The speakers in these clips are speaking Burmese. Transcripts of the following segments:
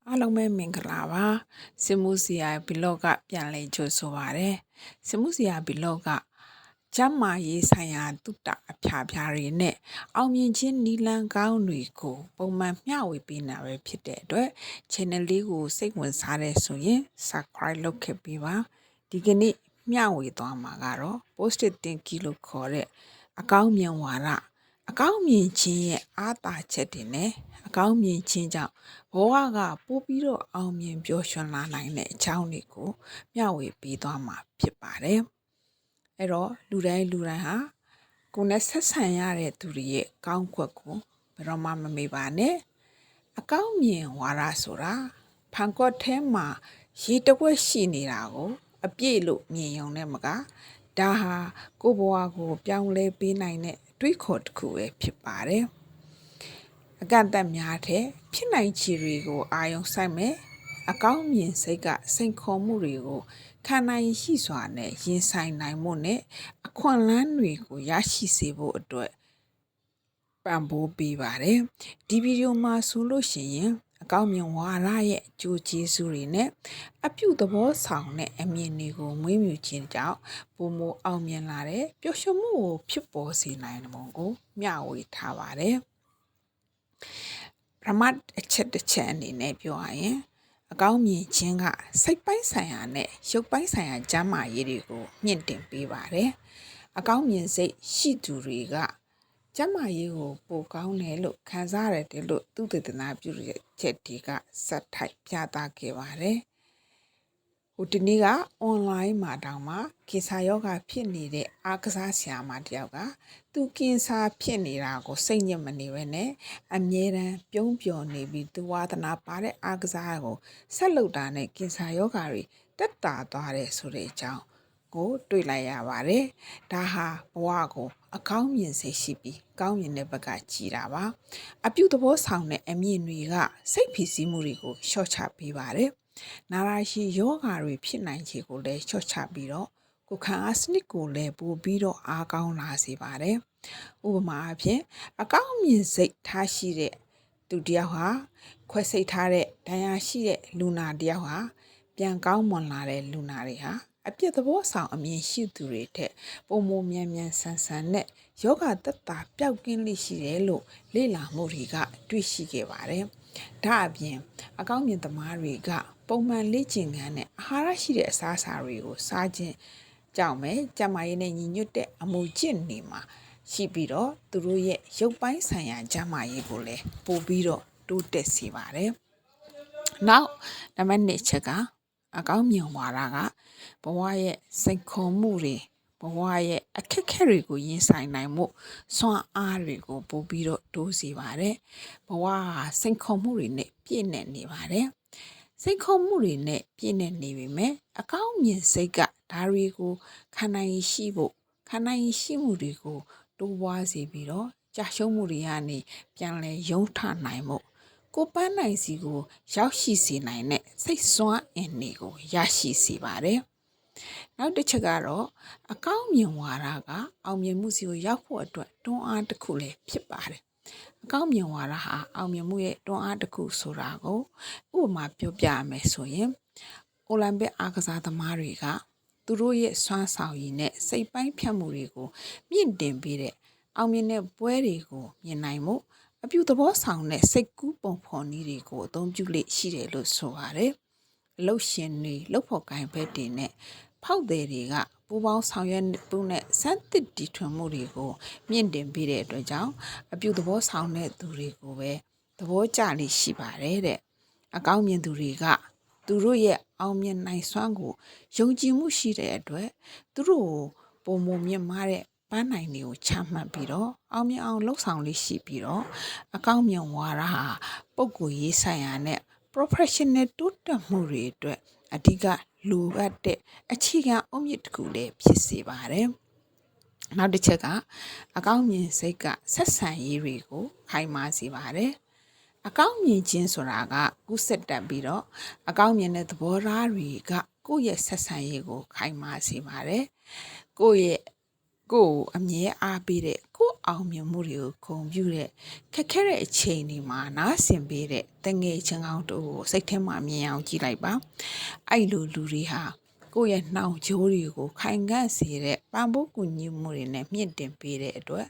အားလုံးပဲမင်္ဂလာပါစင်မှုစီယာဘလော့ကပြန်လည်ကြိုဆိုပါရစေစင်မှုစီယာဘလော့ကကျမ်းမာရေးဆိုင်ရာတုတ္တအဖျားတွေနဲ့အောင်မြင်ခြင်းနီလန်းကောင်းတွေကိုပုံမှန်မျှဝေပေးနေတာပဲဖြစ်တဲ့အတွက် channel လေးကိုစိတ်ဝင်စားတဲ့ဆိုရင် subscribe လုပ်ခဲ့ပေးပါဒီကနေ့မျှဝေသွားမှာကတော့ positive thinking လို့ခေါ်တဲ့အကောင်းမြင်ဝါဒအကောင်းမြင်ခြင်းရဲ့အားသာချက်တွေနဲ့အကောင်းမြင်ခြင်းကြောင့်ဘဝကပို့ပြီးတော့အောင်မြင်ပျော်ရွှင်လာနိုင်တဲ့အကြောင်းတွေကိုမျှဝေပေးသွားမှာဖြစ်ပါတယ်။အဲ့တော့လူတိုင်းဟာကိုယ်နဲ့ဆက်ဆံရတဲ့သူတွေရဲ့ကောင်းကွက်ကိုဘယ်တော့မှမမေ့ပါနဲ့။အကောင်းမြင်ဝါဒဆိုတာဖန်ကွက်ထဲမှာရေတဝက်ရှိနေတာကိုအပြည့်လို့မြင်ရုံနဲ့မကဒါဟာကိုယ့်ဘဝကိုပြောင်းလဲပေးနိုင်တဲ့အတွေးခေါ်တစ်ခုပဲဖြစ်ပါတယ်။အကန့်အသတ်များတဲ့ဖြစ်နိုင်ခြေတွေကိုအာရုံစိုက်မယ်အကောင်းမြင်စိတ်ကစိန်ခေါ်မှုတွေကိုခံနိုင်ရှိစွာနဲ့ရင်ဆိုင်နိုင်မှုနဲ့အခွင့်အလမ်းတွေကိုရရှိစေဖို့အတွက်ပံ့ပိုးပေးပါတယ်ဒီဗီဒီယိုမှာဆိုလို့ရှိရင်အကောင်းမြင်ဝါဒရဲ့အကျိုးကျေးဇူးတွေနဲ့အပြုသဘောဆောင်တဲ့အမြင်တွေကိုမွေးမြူခြင်းကြောင့်ပုံမအောင်မြင်လာတဲ့ပျော်ရွှင်မှုကိုဖြစ်ပေါ်စေနိုင်တဲ့ပုံကိုမျှဝေထားပါတယ်ပရမတ်အချက်တစ်ချက်အနေနဲ့ပြောရရင်အကောင်းမြင်ခြင်းကစိတ်ပိုင်းဆိုင်ရာနဲ့ရုပ်ပိုင်းဆိုင်ရာကျန်းမာရေးတွေကိုမြင့်တင်ပေးပါတယ်အကောင်းမြင်စိတ်ရှိသူတွေကကျန်းမာရေးကိုပိုကောင်းတယ်လို့ခံစားရတယ်လို့သူတေသနာပြုချက်တွေကစက်ထိုက်ပြသခဲ့ပါတယ်ဟိုဒီနေ့ကအွန်လိုင်းမှာတောင်မှကင်ဆာရောဂါဖြစ်နေတဲ့အားကစားဆရာမတယောက်ကသူကင်ဆာဖြစ်နေတာကိုစိတ်ညစ်မနေပဲနဲ့အမြဲတမ်းပြုံးပျော်နေပြီးသူဝါသနာပါတဲ့အားကစားကိုဆက်လုပ်တာနဲ့ကင်ဆာရောဂါတွေတက်တာသွားတယ်ဆိုတဲ့အကြောင်းကိုတွေ့လိုက်ရပါတယ်ဒါဟာဘဝကိုအကောင်းမြင်စေရှိပြီးကောင်းမြင်တဲ့ဘက်ကကြည်တာပါအပြုသဘောဆောင်တဲ့အမြင်တွေကစိတ်ဖိစီးမှုတွေကိုလျှော့ချပေးပါတယ်နာရာရှိယောဂါတွေဖြစ်နိုင်ခြေကိုလည်းလျှော့ချပြီးတော့ကိုယ်ခံအားစနစ်ကိုလည်းပို့ပြီးတော့အားကောင်းလာစေပါတယ်ဥပမာအဖြစ်အကောင်းမြင်စိတ်ထားရှိတဲ့သူတယောက်ဟာခွဲစိတ်ထားတဲ့ဒဏ်ရာရှိတဲ့လူနာတယောက်ဟာပြန်ကောင်းမွန်လာတဲ့လူနာတွေဟာအပြစ်သဘောဆောင်အမြင်ရှိသူတွေထက်ပုံမမြန်မြန်ဆန်ဆန်နဲ့ယောဂသက်တာပျောက်ကင်းလိရှိတယ်လို့လေ့လာမှုတွေကတွေ့ရှိခဲ့ပါတယ်ဒါအပြင်အကောင်းမြင်သမားတွေကပုံမှန်လေ့ကျင့်ခန်းနဲ့အာဟာရရှိတဲ့အစားအစာတွေကိုစားခြင်းကြောင့်ပဲကျန်းမာရေးနဲ့ညီညွတ်တဲ့အမူအကျင့်တွေမှာရှိပြီးတော့သူတို့ရဲ့ရုပ်ပိုင်းဆိုင်ရာကျန်းမာရေးကိုလည်းပို့ပြီးတော့တိုးတက်စေပါတယ်။နောက်နံပါတ်1ချက်ကအကောင်းမြင်ဝါဒကဘဝရဲ့စိတ်ခေါ်မှုတွေဘဝရဲ့အခက်အခဲတွေကိုရင်ဆိုင်နိုင်မှုစွမ်းအားတွေကိုပို့ပြီးတော့တိုးစေပါတယ်။ဘဝဟာစိတ်ခေါ်မှုတွေနဲ့ပြည့်နေနေပါတယ်။စိတ်ခေါ်မှုတွေနဲ့ပြည့်နေနေပေမဲ့အကောင်းမြင်စိတ်ကဒါတွေကိုခံနိုင်ရှိမှုတွေကိုတိုးပွားစေပြီးတော့ကြာရှုံးမှုတွေကနေပြန်လဲရုံးထနိုင်မှုကိုပန်းနိုင်စီကိုရောက်ရှိစေနိုင်တဲ့စိတ်စွမ်းအင်တွေကိုရရှိစေပါတယ်။နောက်တစ်ချက်ကတော့အကောင်းမြင်ဝါဒကအောင်မြင်မှုစီကိုရောက်ဖို့အတွက်တွန်းအားတစ်ခုလည်းဖြစ်ပါတယ်။အကောင်းမြင်ဝါဒဟာအောင်မြင်မှုရဲ့တွန်းအားတစ်ခုဆိုတာကိုဥပမာပြောပြရမယ်ဆိုရင်အိုလံပစ်အားကစားသမားတွေကသူတို့ရဲ့စွမ်းဆောင်ရည်နဲ့စိတ်ပိုင်းဖြတ်မှုတွေကိုမြင့်တင်ပေးတဲ့အောင်မြင်တဲ့ပွဲတွေကိုမြင်နိုင်မှုအပြုသဘောဆောင်တဲ့စိတ်ကူးပုံဖော်နည်းတွေကိုအသုံးပြုလေ့ရှိတယ်လို့ဆိုပါတယ်။အလုပ်ရှင်တွေလုပ်ဖို့ကိုင်ဘက်တွေနဲ့ဖောက်သည်တွေကပူပေါင်းဆောင်ရွက်မှုနဲ့စမ်းသစ်တီထွင်မှုတွေကိုမြင့်တင်ပေးတဲ့အတွက်ကြောင့်အပြုသဘောဆောင်တဲ့သူတွေကိုပဲသဘောကျလိရှိပါတယ်တဲ့အကောင်းမြင်သူတွေကသူတို့ရဲ့အောင်မြင်နိုင်စွမ်းကိုယုံကြည်မှုရှိတဲ့အတွက်သူတို့ကိုပုံမမြင့်မားတဲ့ပန်းနိုင်တွေကိုချမှတ်ပြီးတော့အောင်မြင်အောင်လှုပ်ဆောင်လေးရှိပြီးတော့အကောင်းမြင်ဝါဒဟာပုံကိုရေးဆိုင်ရာနဲ့ professional တိုးတက်မှုတွေအတွက်အဓိကလိုအပ်တဲ့အခြေခံအုတ်မြစ်တစ်ခုလည်းဖြစ်စေပါတယ်။နောက်တစ်ချက်ကအကောင်းမြင်စိတ်ကဆက်ဆံရေးတွေကိုခိုင်မာစေပါတယ်။အကောင်းမြင်ခြင်းဆိုတာကကုဆက်တက်ပြီးတော့အကောင်းမြင်တဲ့သဘောထားတွေကကိုယ့်ရဲ့ဆက်ဆံရေးကိုခိုင်မာစေပါတယ်။ကိုယ့်အမြဲအားပေးတဲ့ကိုယ့် အောင်မြင်မှုတွေကိုဂုဏ်ပြုတဲ့ခက်ခဲတဲ့အချိန်တွေမှာနားဆင်ပေးတဲ့တငယ်ချင်းကောင်းတို့ကိုစိတ်ထဲမှာမြင်အောင်ကြည့်လိုက်ပါအဲ့လိုလူတွေဟာကိုယ့်ရဲ့နှောင်ကြိုးတွေကိုခိုင်ခန့်စေတဲ့ပံပိုးကူညီမှုတွေနဲ့မြင့်တင်ပေးတဲ့အတွက်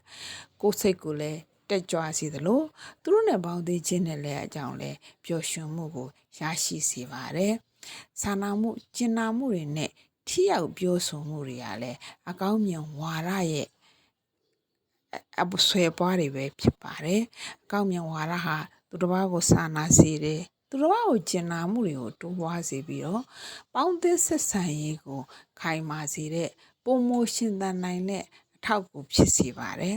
ကိုယ်စိတ်ကိုလည်းတက်ကြွစေသလိုသူတို့နဲ့ပေါင်းသေးခြင်းနဲ့လည်းအကြောင်းလဲပျော်ရွှင်မှုကိုရရှိစေပါတယ်စာနာမှုကျင်နာမှုတွေနဲ့ထိရောက်ပြောဆိုမှုတွေကလည်းအကောင်းမြင်ဝါဒရဲ့အပဆွဲပွားတွေပဲဖြစ်ပါတယ်အကောင်းမြင်ဝါဒဟာသူတစ်ပါးကိုစာနာစေတယ်သူတစ်ပါးကိုကျင်နာမှုတွေကိုတိုးပွားစေပြီးတော့ပေါင်းသင်းဆက်ဆံရေးကိုခိုင်မာစေတဲ့ပုံမိုရှင်သန်နိုင်တဲ့အထောက်အကူဖြစ်စေပါတယ်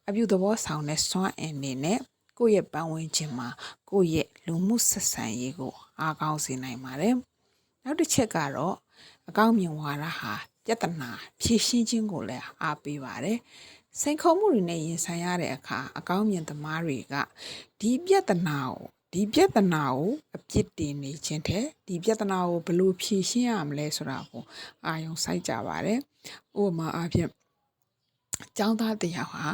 အပြုသဘောဆောင်တဲ့စွမ်းအင်တွေနဲ့ကိုယ့်ရဲ့ပတ်ဝန်းကျင်မှာကိုယ့်ရဲ့လူမှုဆက်ဆံရေးကိုအားကောင်းစေနိုင်ပါတယ်နောက်တစ်ချက်ကတော့အကောင်းမြင်ဝါဒဟာပြဿနာဖြေရှင်းခြင်းကိုလည်းအားပေးပါတယ်စိန်ခေါ်မှုတွေနဲ့ရင်ဆိုင်ရတဲ့အခါအကောင်းမြင်သမားတွေကဒီပြဿနာကိုအပြစ်တင်နေခြင်းထက်ဒီပြဿနာကိုဘယ်လိုဖြေရှင်းရမလဲဆိုတာကိုအာရုံစိုက်ကြပါတယ်ဥပမာအားဖြင့်ကျောင်းသားတစ်ယောက်ဟာ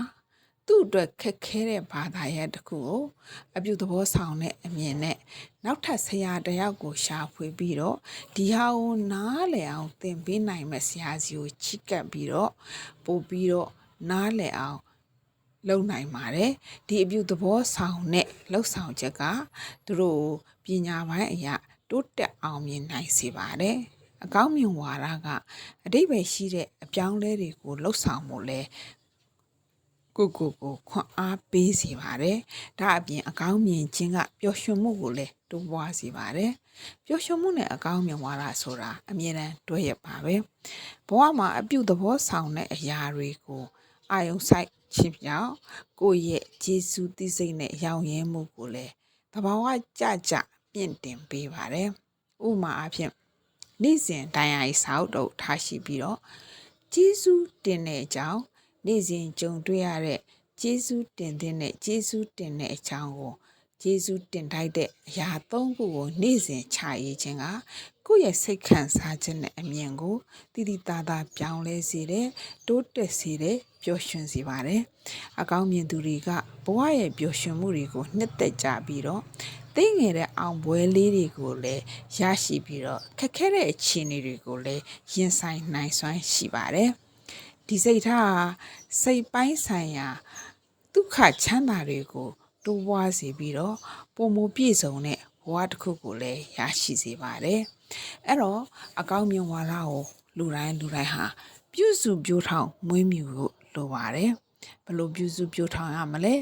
သူ့အတွက်ခက်ခဲတဲ့ဘာသာရပ်တစ်ခုကိုအပြုသဘောဆောင်တဲ့အမြင်နဲ့နောက်ထပ်ဆရာတစ်ယောက်ကိုရှာဖွေပြီးတော့ဒီဟာကိုနားလည်အောင်သင်ပေးနိုင်မဲ့ဆရာစီကိုချစ်ကပ်ပြီးတော့ပို့ပြီးတော့နားလည်အောင်လုပ်နိုင်ပါတယ်ဒီအပြုသဘောဆောင်တဲ့လှုပ်ဆောင်ချက်ကသူတို့ပညာပိုင်းအရာတိုးတက်အောင်မြင်နိုင်စေပါတယ်အကောင်းမြင်ဝါဒကအဓိပ္ပာယ်ရှိတဲ့အပြောင်းလဲတွေကိုလှုပ်ဆောင်မှုလဲကိုခွန်အားပေးစေပါတယ်ဒါအပြင်အကောင်းမြင်ခြင်းကပျော်ရွှင်မှုကိုလည်းတိုးပွားစေပါတယ်ပျော်ရွှင်မှုနဲ့အကောင်းမြင်ဝါဒဆိုတာအမြဲတမ်းတွဲရပါပဲဘဝမှာအပြုသဘောဆောင်တဲ့အရာတွေကိုအာယုံစိုက်ခြင်းကြောင့်ကိုယ့်ရဲ့ကျေးဇူးသိစိတ်နဲ့ရောင်ရဲမှုကိုလည်းသဘာဝကြမြင့်တင်ပေးပါတယ်ဥပမာအားဖြင့်နေ့စဉ်တရားရေးစာအုပ်တို့ထားရှိပြီးတော့ကျေးဇူးတင်တဲ့အကြောင်းနေ့စဉ်ကြုံတွေ့ရတဲ့ကျေးဇူးတင်တဲ့ကျေးဇူးတင်တဲ့အကြောင်းကိုကျေးဇူးတင်ထိုက်တဲ့အရာ၃ခုကိုနေ့စဉ်ချရေးခြင်းကကိုယ့်ရဲ့စိတ်ခံစားခြင်းနဲ့အမြင်ကိုတိတိတသားပြောင်းလဲစေတဲ့တိုးတက်စေတဲ့ပျော်ရွှင်စေပါတယ်အကောင်းမြင်သူတွေကဘဝရဲ့ပျော်ရွှင်မှုတွေကိုနှစ်သက်ကြပြီးတော့သိငယ်တဲ့အောင်ပွဲလေးတွေကိုလည်းရရှိပြီးတော့ခက်ခဲတဲ့အခြေအနေတွေကိုလည်းရင်ဆိုင်နိုင်စွမ်းရှိပါတယ်ဒီစိတ်ထားဟာစိတ်ပိုင်းဆိုင်ရာဒုက္ခချမ်းသာတွေကိုတိုးပွားစေပြီးတော့ပုံမပြည့်စုံတဲ့ဘဝတစ်ခုကိုလည်းရရှိစေပါတယ်အဲ့တော့အကောင်းမြင်ဝါဒကိုလူတိုင်းဟာပြုစုပြောင်းထောင်မွေးမြူဖို့လိုပါတယ်ဘယ်လိုပြုစုပြောင်းထောင်ရမလဲ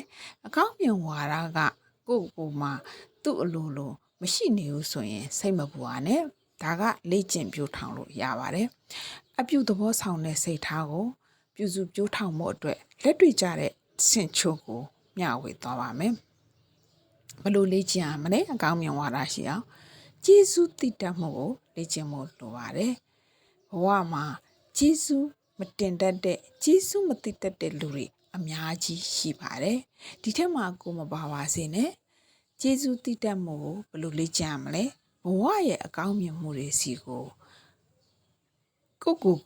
အကောင်းမြင်ဝါဒကကိုယ်မှာသူ့အလိုလိုမရှိနေဘူးဆိုရင်စိတ်မပူပါနဲ့ဒါကလေ့ကျင့်ပြောင်းထောင်လို့ရပါတယ်အပြုသဘောဆောင်တဲ့စိတ်ထားကိုပြုစုပြောင်းထောင်မှုအတွက်လက်တွေ့ကြတဲ့ဆင့်ချိုးကိုမျှဝေသွားပါမယ်ဘယ်လိုလေ့ကျင့်ရမလဲအကောင်းမြင်ဝါဒရှိအောင်ကျေးဇူးတည်တတ်မှုကိုလေ့ကျင့်ဖို့လိုပါတယ်ဘဝမှာကျေးဇူးမတင်တတ်တဲ့ကျေးဇူးမတည်တတ်တဲ့လူတွေအများကြီးရှိပါတယ်ဒီထက်မှကိုမပါပါစေနဲ့ကျေးဇူးတည်တတ်မှုကိုဘယ်လိုလေ့ကျင့်ရမလဲဘဝရဲ့အကောင်းမြင်မှုတွေစီကို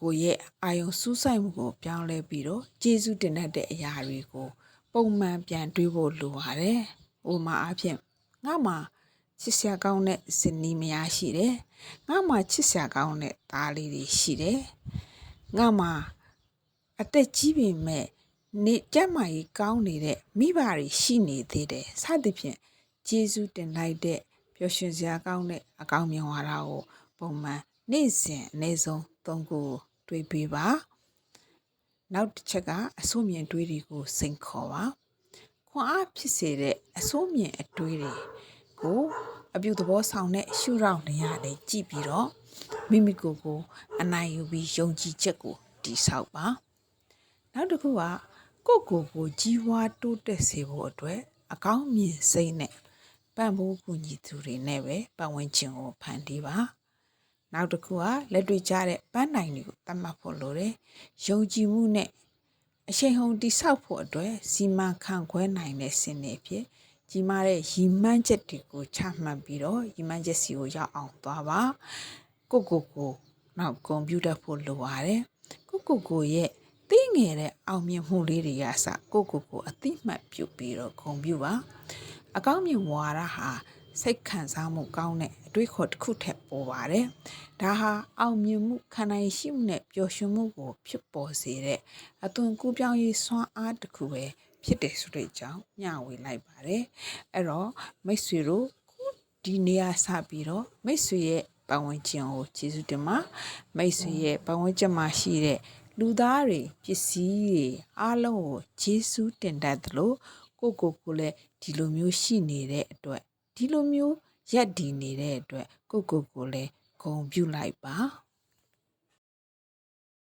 ကိုရဲ့အာယုံစူးစိုက်မှုကိုပြောင်းလဲပြီးတော့ကျေးဇူးတင်တတ်တဲ့အရာတွေကိုပုံမှန်ပြန်တွေးဖို့လိုပါတယ်။ဥပမာအားဖြင့်ငါမှချစ်စရာကောင်းတဲ့ဇနီးမယားရှိတယ်။ငါမှချစ်စရာကောင်းတဲ့သားလေးတွေရှိတယ်။ငါမှအသက်ကြီးပေမဲ့နေကျန်းမာရေးကောင်းနေတဲ့မိဘတွေရှိနေသေးတယ်။စသဖြင့်ကျေးဇူးတင်လိုက်တဲ့ပျော်ရွှင်စရာကောင်းတဲ့အကောင်းမြင်ဝါဒကိုပုံမှန်နေ့စဉ်အနည်းဆုံး၃ခုတွေးပေးပါနောက်တစ်ချက်ကအဆိုးမြင်တွေးတွေကိုစိန်ခေါ်ပါခွန်အားဖြစ်စေတဲ့အဆိုးမြင်အတွေးတွေကိုအပြုသဘောဆောင်တဲ့ရှုထောင့်နေရာနဲ့ကြည့်ပြီးတော့မိမိကိုယ်ကိုအနိုင်ယူပြီးယုံကြည်ချက်ကိုတည်ဆောက်ပါနောက်တစ်ခုကကိုကြီးဝါးတိုးတက်စေဖို့အတွက်အကောင်းမြင်စိတ်နဲ့ပံ့ပိုးကူညီသူတွေနဲ့ပဲပတ်ဝန်းကျင်ကိုဖန်တီးပါနောက်တစ်ခုကလက်တွေ့ကျတဲ့ပန်းနိုင်တွေကိုသတ်မှတ်ဖို့လိုတယ်။ယုံကြည်မှုနဲ့အရှိန်ဟုန်တိဆောက်ဖို့အတွက်စီမံခန့်ခွဲနိုင်တဲ့စနစ်ဖြစ်ကြီးမားတဲ့ရည်မှန်းချက်တွေကိုချမှတ်ပြီးတော့ရည်မှန်းချက်စီကိုရောက်အောင်သွားပါ။ကိုနောက်ကွန်ပျူတာဖို့လိုပါတယ်။ကိုရဲ့တ သေးငယ်တဲ့အောင်မြင်မှုလေးတွေကစကိုအတိမတ်ပြုတ်ပြီးတော့ဂုဏ်ပြုပါအကောင်းမြင်ဝါဒဟာစိတ်ခံစားမှုကောင်းတဲ့အတွေးခေါ်တစ်ခုထက်ပေါ်ပါတယ်ဒါဟာအောင်မြင်မှုခံနိုင်ရှိမှုနဲ့ပျော်ရွှင်မှုကိုဖြစ်ပေါ်စေတဲ့အသွင်ကူးပြောင်းရေးစွမ်းအားတစ်ခုပဲဖြစ်တယ်ဆိုတဲ့အကြောင်းမျှဝေလိုက်ပါတယ်အဲ့တော့မိတ်ဆွေတို့ဒီနေရာစပြီးတော့မိတ်ဆွေရဲ့ပတ်ဝန်းကျင်ကိုကျေးဇူးတင်ပါမိတ်ဆွေရဲ့ပတ်ဝန်းကျင်မှာရှိတဲ့လူသားတွေပစ္စည်းတွေအားလုံးကိုကျေးဇူးတင်တတ်သလိုကိုလည်းဒီလိုမျိုးရှိနေတဲ့အတွက်ဒီလိုမျိုးရက်တည်နေတဲ့အတွက်ကိုလည်းဂုဏ်ပြုလိုက်ပါ